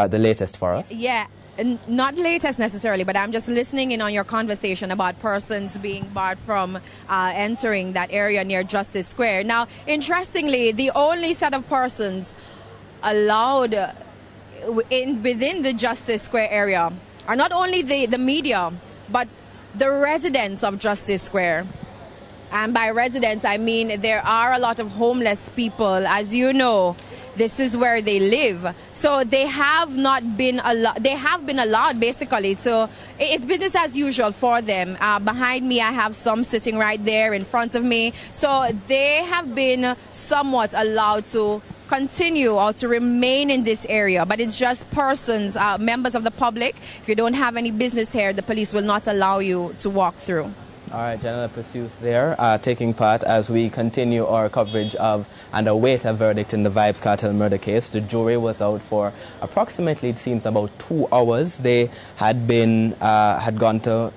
the latest for us? Yeah. Not latest necessarily, but I'm just listening in on your conversation about persons being barred from entering that area near Justice Square. Now, interestingly, the only set of persons allowed within the Justice Square area are not only the media, but the residents of Justice Square. And by residents, I mean there are a lot of homeless people, as you know. This is where they live. So they have not been allowed, they have been allowed basically. So it's business as usual for them. Behind me, I have some sitting right there in front of me. So they have been somewhat allowed to continue or to remain in this area. But it's just persons, members of the public. If you don't have any business here, the police will not allow you to walk through. All right, General Pursues there, taking part as we continue our coverage of and await a verdict in the Vybz Kartel murder case. The jury was out for approximately, it seems, about 2 hours. They had been, had gone to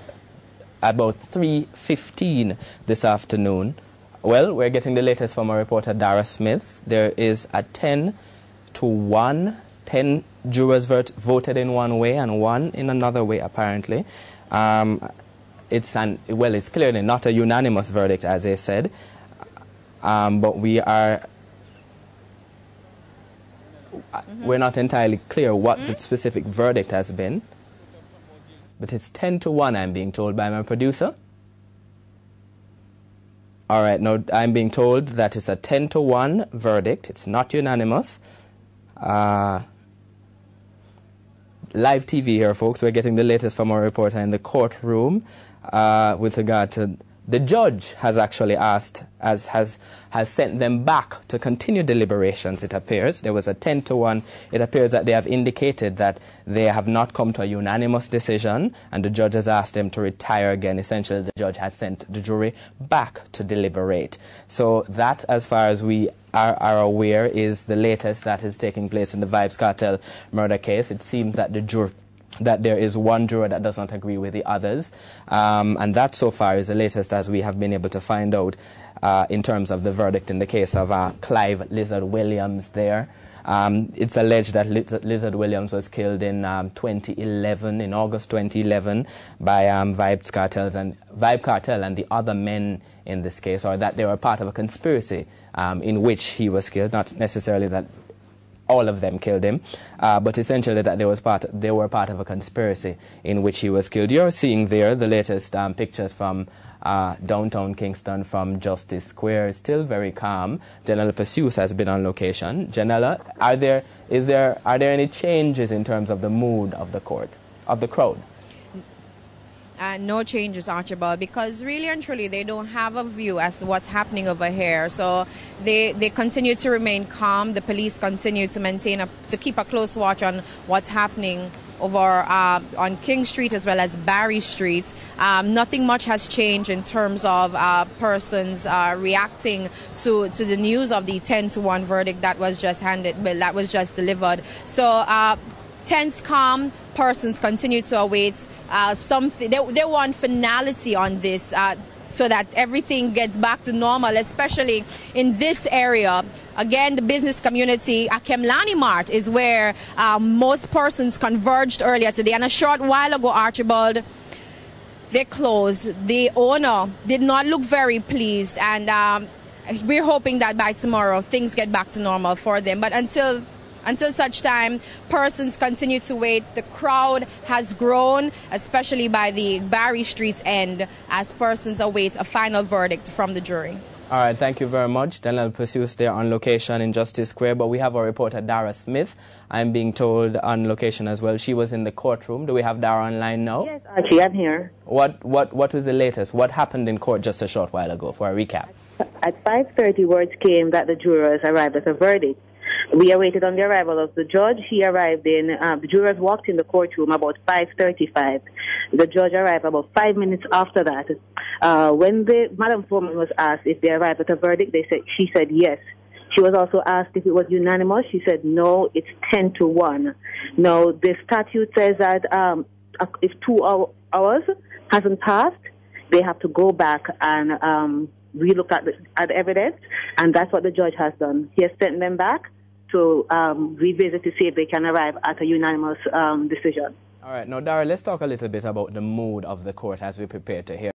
about 3:15 this afternoon. Well, we're getting the latest from our reporter, Dara Smith. There is a 10-1. 10 jurors voted in one way and 1 in another way, apparently. It's clearly not a unanimous verdict, as they said, but we're not entirely clear what the specific verdict has been. But it's 10-1, I'm being told by my producer. All right, no, I'm being told that it's a 10-1 verdict. It's not unanimous. Live TV here, folks. We're getting the latest from our reporter in the courtroom. With regard to the judge has actually asked, has sent them back to continue deliberations, it appears. There was a 10-1. It appears that they have indicated that they have not come to a unanimous decision, and the judge has asked them to retire again. Essentially, the judge has sent the jury back to deliberate. So that, as far as we are aware, is the latest that is taking place in the Vybz Kartel murder case. It seems that that there is one juror that does not agree with the others. And that so far is the latest as we have been able to find out in terms of the verdict in the case of Clive Lizard Williams there. It's alleged that Lizard Williams was killed in 2011, in August 2011, by Vybz Kartel and the other men in this case, or that they were part of a conspiracy in which he was killed, not necessarily that all of them killed him, but essentially that they were part of a conspiracy in which he was killed. You're seeing there the latest pictures from downtown Kingston from Justice Square. Still very calm. Janella Pursues has been on location. Janella, are there any changes in terms of the mood of the crowd? No changes, Archibald, because really and truly they don't have a view as to what's happening over here. So they continue to remain calm. The police continue to keep a close watch on what's happening over on King Street as well as Barry Street. Nothing much has changed in terms of persons reacting to the news of the 10-1 verdict that was just delivered. So tense, calm. Persons continue to await something. They want finality on this so that everything gets back to normal, especially in this area. Again, the business community, Akemlani Mart is where most persons converged earlier today. And a short while ago, Archibald, they closed. The owner did not look very pleased, and we're hoping that by tomorrow things get back to normal for them. But until such time, persons continue to wait. The crowd has grown, especially by the Barry Street end, as persons await a final verdict from the jury. All right, thank you very much. Daniel Pursues there on location in Justice Square, but we have our reporter, Dara Smith. I'm being told on location as well. She was in the courtroom. Do we have Dara online now? Yes, Archie, I'm here. What was the latest? What happened in court just a short while ago, for a recap? At 5:30, words came that the jurors arrived at a verdict. We awaited on the arrival of the judge. He arrived the jurors walked in the courtroom about 5:35. The judge arrived about 5 minutes after that. When Madam Foreman was asked if they arrived at a verdict, she said yes. She was also asked if it was unanimous. She said no, it's 10-1. Now, the statute says that if 2 hours hasn't passed, they have to go back and relook at the evidence, and that's what the judge has done. He has sent them back to revisit to see if they can arrive at a unanimous decision. All right. Now, Dara, let's talk a little bit about the mood of the court as we prepare to hear